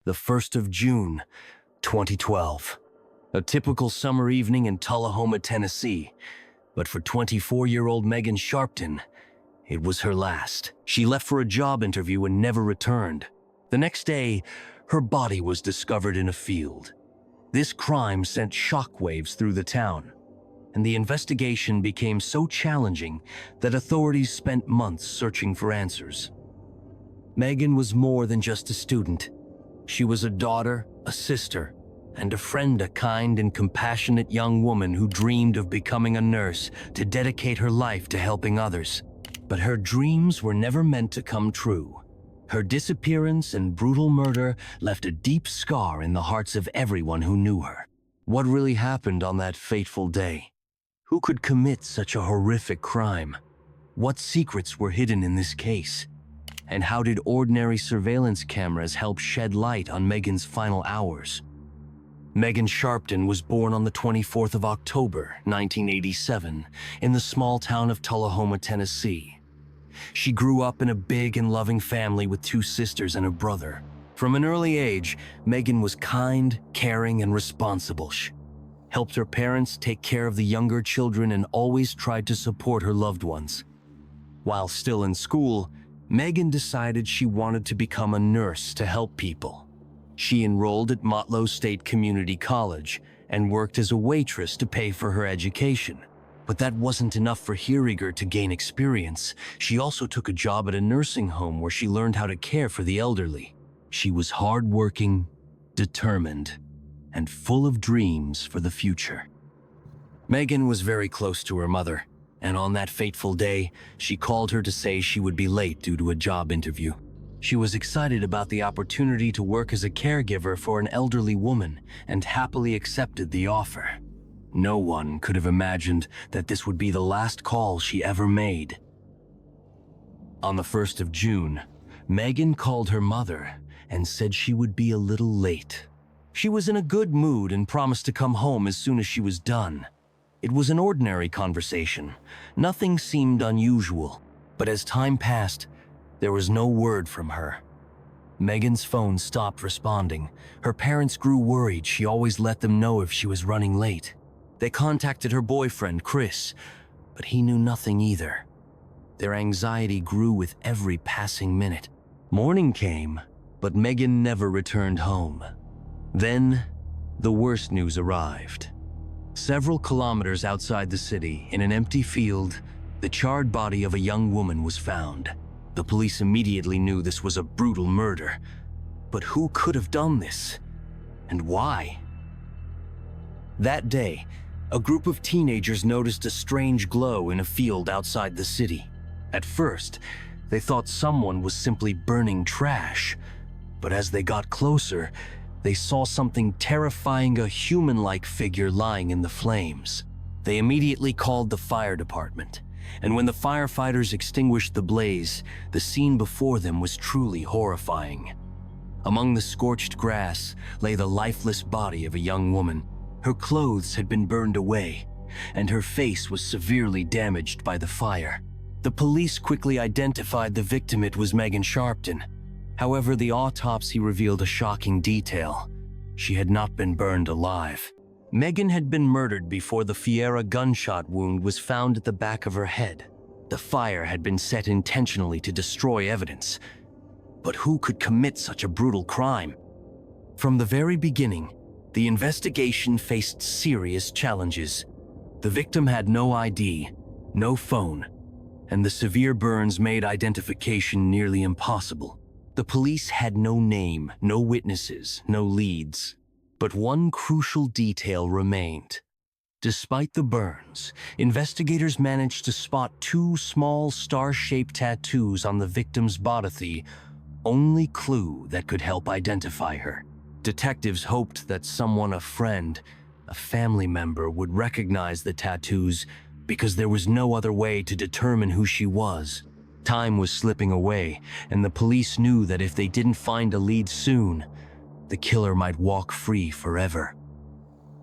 the 1st of June, 2012. A typical summer evening in Tullahoma, Tennessee. But for 24-year-old Megan Sharpton, it was her last. She left for a job interview and never returned. The next day, her body was discovered in a field. This crime sent shockwaves through the town, and the investigation became so challenging that authorities spent months searching for answers. Megan was more than just a student. She was a daughter, a sister, and a friend, a kind and compassionate young woman who dreamed of becoming a nurse to dedicate her life to helping others. But her dreams were never meant to come true. Her disappearance and brutal murder left a deep scar in the hearts of everyone who knew her. What really happened on that fateful day? Who could commit such a horrific crime? What secrets were hidden in this case? And how did ordinary surveillance cameras help shed light on Megan's final hours? Megan Sharpton was born on the 24th of October, 1987, in the small town of Tullahoma, Tennessee. She grew up in a big and loving family with 2 sisters and a brother. From an early age, Megan was kind, caring, and responsible. She helped her parents take care of the younger children and always tried to support her loved ones. While still in school, Megan decided she wanted to become a nurse to help people. She enrolled at Motlow State Community College and worked as a waitress to pay for her education. But that wasn't enough for Heeriger to gain experience. She also took a job at a nursing home where she learned how to care for the elderly. She was hardworking, determined, and full of dreams for the future. Megan was very close to her mother, and on that fateful day, she called her to say she would be late due to a job interview. She was excited about the opportunity to work as a caregiver for an elderly woman and happily accepted the offer. No one could have imagined that this would be the last call she ever made. On the 1st of June, Megan called her mother and said she would be a little late. She was in a good mood and promised to come home as soon as she was done. It was an ordinary conversation. Nothing seemed unusual, but as time passed, there was no word from her. Megan's phone stopped responding. Her parents grew worried. She always let them know if she was running late. They contacted her boyfriend, Chris, but he knew nothing either. Their anxiety grew with every passing minute. Morning came, but Megan never returned home. Then, the worst news arrived. Several kilometers outside the city, in an empty field, the charred body of a young woman was found. The police immediately knew this was a brutal murder. But who could have done this? And why? That day, a group of teenagers noticed a strange glow in a field outside the city. At first, they thought someone was simply burning trash. But as they got closer, they saw something terrifying, a human-like figure lying in the flames. They immediately called the fire department, and when the firefighters extinguished the blaze, the scene before them was truly horrifying. Among the scorched grass lay the lifeless body of a young woman. Her clothes had been burned away, and her face was severely damaged by the fire. The police quickly identified the victim. It was Megan Sharpton. However, the autopsy revealed a shocking detail. She had not been burned alive. Megan had been murdered before the Fiera gunshot wound was found at the back of her head. The fire had been set intentionally to destroy evidence. But who could commit such a brutal crime? From the very beginning, the investigation faced serious challenges. The victim had no ID, no phone, and the severe burns made identification nearly impossible. The police had no name, no witnesses, no leads. But one crucial detail remained. Despite the burns, investigators managed to spot 2 small star-shaped tattoos on the victim's body, the only clue that could help identify her. Detectives hoped that someone, a friend, a family member, would recognize the tattoos because there was no other way to determine who she was. Time was slipping away, and the police knew that if they didn't find a lead soon, the killer might walk free forever.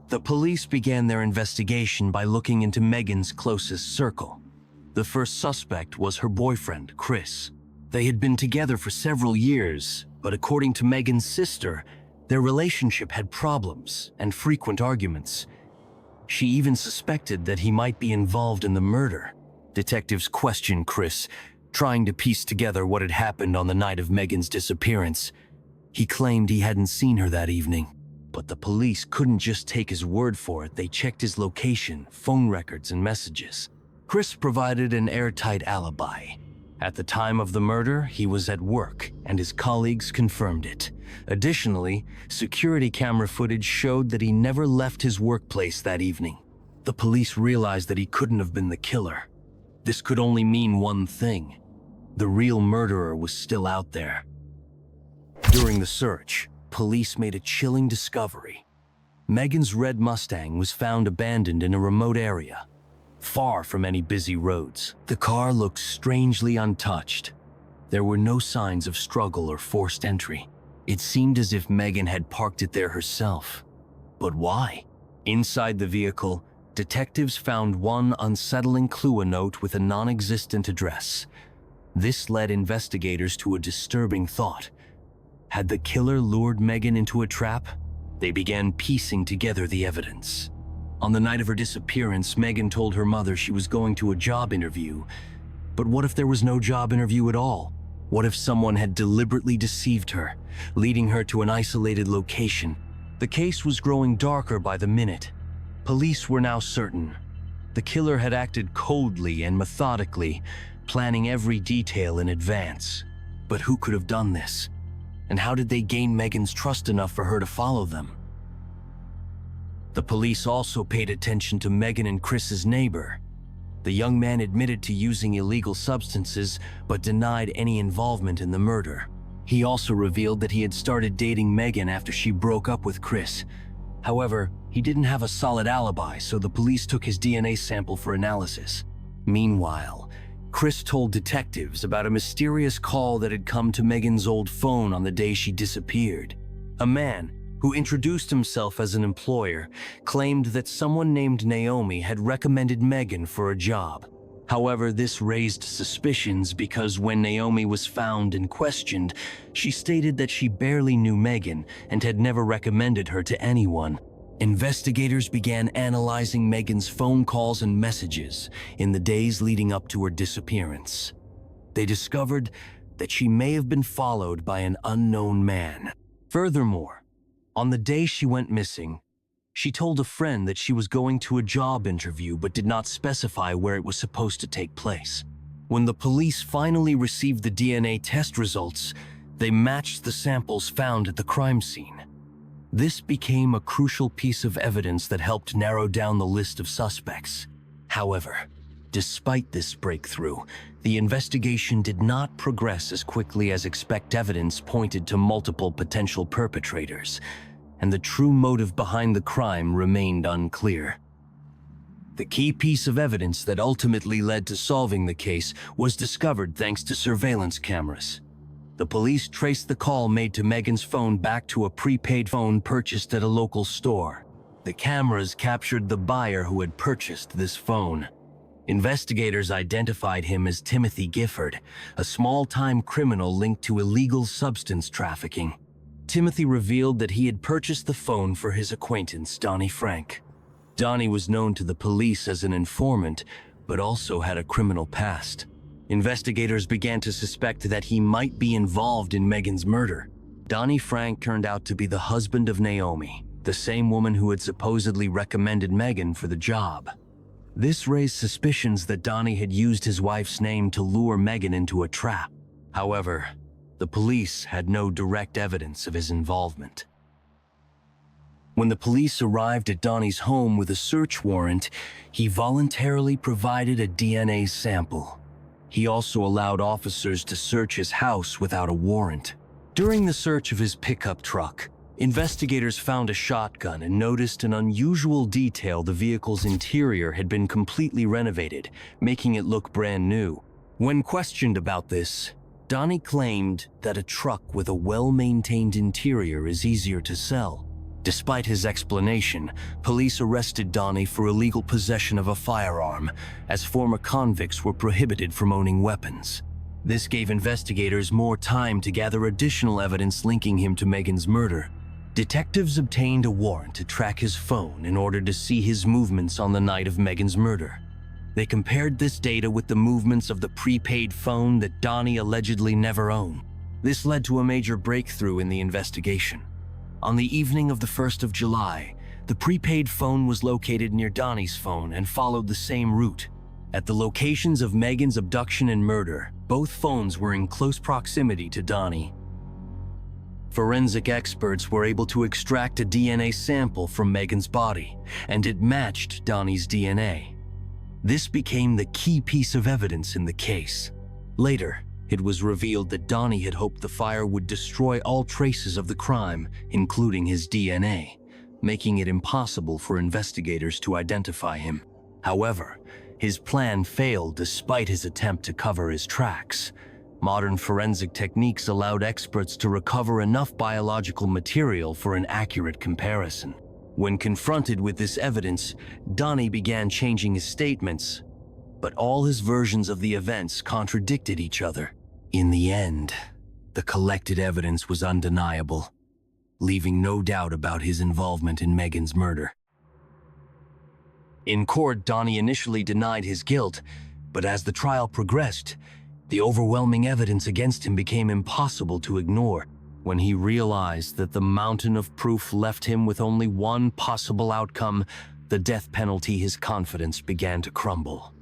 The police began their investigation by looking into Megan's closest circle. The first suspect was her boyfriend, Chris. They had been together for several years, but according to Megan's sister, their relationship had problems and frequent arguments. She even suspected that he might be involved in the murder. Detectives questioned Chris, trying to piece together what had happened on the night of Megan's disappearance. He claimed he hadn't seen her that evening, but the police couldn't just take his word for it. They checked his location, phone records, and messages. Chris provided an airtight alibi. At the time of the murder, he was at work, and his colleagues confirmed it. Additionally, security camera footage showed that he never left his workplace that evening. The police realized that he couldn't have been the killer. This could only mean one thing: the real murderer was still out there. During the search, police made a chilling discovery. Megan's red Mustang was found abandoned in a remote area, far from any busy roads. The car looked strangely untouched. There were no signs of struggle or forced entry. It seemed as if Megan had parked it there herself. But why? Inside the vehicle, detectives found one unsettling clue: a note with a non-existent address. This led investigators to a disturbing thought. Had the killer lured Megan into a trap? They began piecing together the evidence. On the night of her disappearance, Megan told her mother she was going to a job interview. But what if there was no job interview at all? What if someone had deliberately deceived her, leading her to an isolated location? The case was growing darker by the minute. Police were now certain. The killer had acted coldly and methodically, planning every detail in advance. But who could have done this? And how did they gain Megan's trust enough for her to follow them? The police also paid attention to Megan and Chris's neighbor. The young man admitted to using illegal substances, but denied any involvement in the murder. He also revealed that he had started dating Megan after she broke up with Chris. However, he didn't have a solid alibi, so the police took his DNA sample for analysis. Meanwhile, Chris told detectives about a mysterious call that had come to Megan's old phone on the day she disappeared. A man, who introduced himself as an employer, claimed that someone named Naomi had recommended Megan for a job. However, this raised suspicions because when Naomi was found and questioned, she stated that she barely knew Megan and had never recommended her to anyone. Investigators began analyzing Megan's phone calls and messages in the days leading up to her disappearance. They discovered that she may have been followed by an unknown man. Furthermore, on the day she went missing, she told a friend that she was going to a job interview but did not specify where it was supposed to take place. When the police finally received the DNA test results, they matched the samples found at the crime scene. This became a crucial piece of evidence that helped narrow down the list of suspects. However, despite this breakthrough, the investigation did not progress as quickly as expected. Evidence pointed to multiple potential perpetrators, and the true motive behind the crime remained unclear. The key piece of evidence that ultimately led to solving the case was discovered thanks to surveillance cameras. The police traced the call made to Megan's phone back to a prepaid phone purchased at a local store. The cameras captured the buyer who had purchased this phone. Investigators identified him as Timothy Gifford, a small-time criminal linked to illegal substance trafficking. Timothy revealed that he had purchased the phone for his acquaintance, Donnie Frank. Donnie was known to the police as an informant, but also had a criminal past. Investigators began to suspect that he might be involved in Megan's murder. Donnie Frank turned out to be the husband of Naomi, the same woman who had supposedly recommended Megan for the job. This raised suspicions that Donnie had used his wife's name to lure Megan into a trap. However, the police had no direct evidence of his involvement. When the police arrived at Donnie's home with a search warrant, he voluntarily provided a DNA sample. He also allowed officers to search his house without a warrant. During the search of his pickup truck, investigators found a shotgun and noticed an unusual detail: the vehicle's interior had been completely renovated, making it look brand new. When questioned about this, Donnie claimed that a truck with a well-maintained interior is easier to sell. Despite his explanation, police arrested Donnie for illegal possession of a firearm, as former convicts were prohibited from owning weapons. This gave investigators more time to gather additional evidence linking him to Megan's murder. Detectives obtained a warrant to track his phone in order to see his movements on the night of Megan's murder. They compared this data with the movements of the prepaid phone that Donnie allegedly never owned. This led to a major breakthrough in the investigation. On the evening of the 1st of July, the prepaid phone was located near Donnie's phone and followed the same route. At the locations of Megan's abduction and murder, both phones were in close proximity to Donnie. Forensic experts were able to extract a DNA sample from Megan's body, and it matched Donnie's DNA. This became the key piece of evidence in the case. Later, it was revealed that Donnie had hoped the fire would destroy all traces of the crime, including his DNA, making it impossible for investigators to identify him. However, his plan failed despite his attempt to cover his tracks. Modern forensic techniques allowed experts to recover enough biological material for an accurate comparison. When confronted with this evidence, Donnie began changing his statements, but all his versions of the events contradicted each other. In the end, the collected evidence was undeniable, leaving no doubt about his involvement in Megan's murder. In court, Donnie initially denied his guilt, but as the trial progressed, the overwhelming evidence against him became impossible to ignore. When he realized that the mountain of proof left him with only one possible outcome, the death penalty, his confidence began to crumble.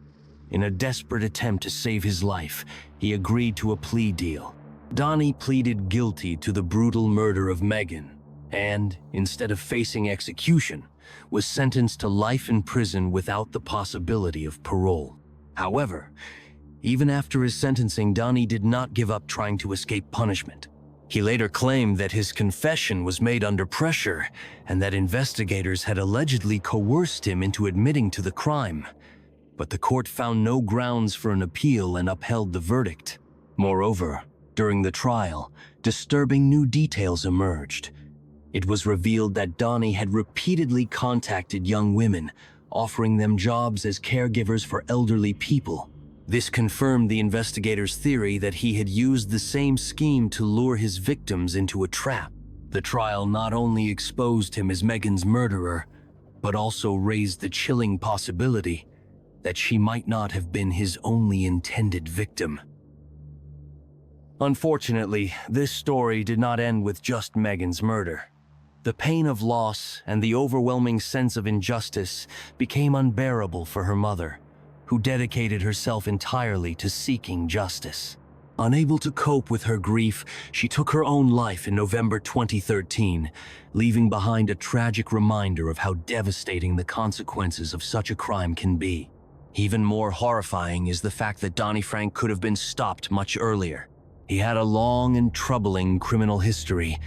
In a desperate attempt to save his life, he agreed to a plea deal. Donnie pleaded guilty to the brutal murder of Megan, and, instead of facing execution, was sentenced to life in prison without the possibility of parole. However, even after his sentencing, Donnie did not give up trying to escape punishment. He later claimed that his confession was made under pressure and that investigators had allegedly coerced him into admitting to the crime. But the court found no grounds for an appeal and upheld the verdict. Moreover, during the trial, disturbing new details emerged. It was revealed that Donnie had repeatedly contacted young women, offering them jobs as caregivers for elderly people. This confirmed the investigators' theory that he had used the same scheme to lure his victims into a trap. The trial not only exposed him as Megan's murderer, but also raised the chilling possibility that she might not have been his only intended victim. Unfortunately, this story did not end with just Megan's murder. The pain of loss and the overwhelming sense of injustice became unbearable for her mother, who dedicated herself entirely to seeking justice. Unable to cope with her grief, she took her own life in November 2013, leaving behind a tragic reminder of how devastating the consequences of such a crime can be. Even more horrifying is the fact that Donnie Frank could have been stopped much earlier. He had a long and troubling criminal history,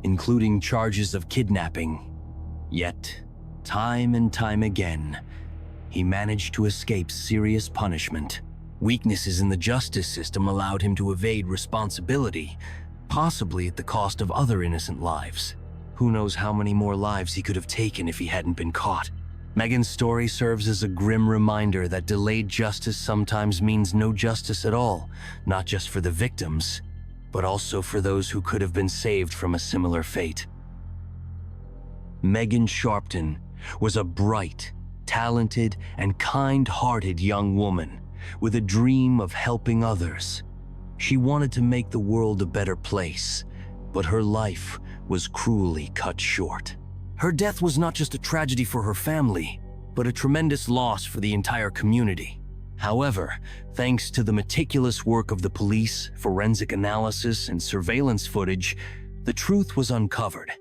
including charges of kidnapping. Yet, time and time again, he managed to escape serious punishment. Weaknesses in the justice system allowed him to evade responsibility, possibly at the cost of other innocent lives. Who knows how many more lives he could have taken if he hadn't been caught. Megan's story serves as a grim reminder that delayed justice sometimes means no justice at all, not just for the victims, but also for those who could have been saved from a similar fate. Megan Sharpton was a bright, talented, and kind-hearted young woman with a dream of helping others. She wanted to make the world a better place, but her life was cruelly cut short. Her death was not just a tragedy for her family, but a tremendous loss for the entire community. However, thanks to the meticulous work of the police, forensic analysis, and surveillance footage, the truth was uncovered,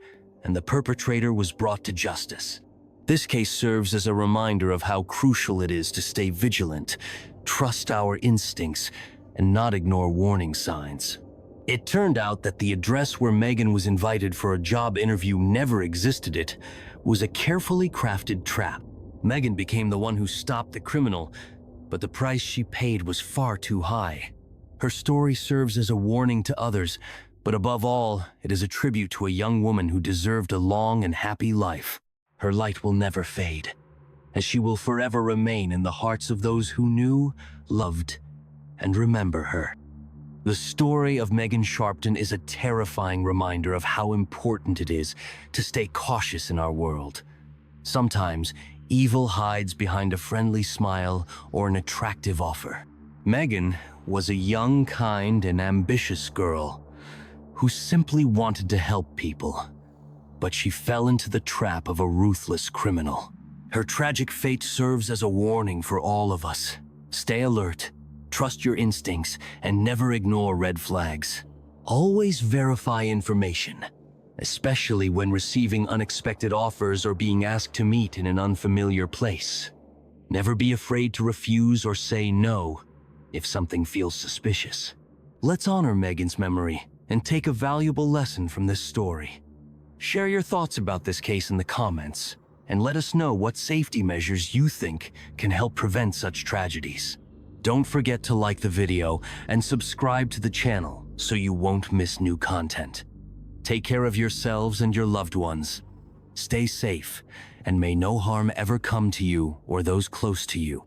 and the perpetrator was brought to justice. This case serves as a reminder of how crucial it is to stay vigilant, trust our instincts, and not ignore warning signs. It turned out that the address where Megan was invited for a job interview never existed. It was a carefully crafted trap. Megan became the one who stopped the criminal, but the price she paid was far too high. Her story serves as a warning to others, but above all, it is a tribute to a young woman who deserved a long and happy life. Her light will never fade, as she will forever remain in the hearts of those who knew, loved, and remember her. The story of Megan Sharpton is a terrifying reminder of how important it is to stay cautious in our world. Sometimes, evil hides behind a friendly smile or an attractive offer. Megan was a young, kind, and ambitious girl who simply wanted to help people. But she fell into the trap of a ruthless criminal. Her tragic fate serves as a warning for all of us. Stay alert, trust your instincts, and never ignore red flags. Always verify information, especially when receiving unexpected offers or being asked to meet in an unfamiliar place. Never be afraid to refuse or say no if something feels suspicious. Let's honor Megan's memory and take a valuable lesson from this story. Share your thoughts about this case in the comments, and let us know what safety measures you think can help prevent such tragedies. Don't forget to like the video and subscribe to the channel so you won't miss new content. Take care of yourselves and your loved ones. Stay safe, and may no harm ever come to you or those close to you.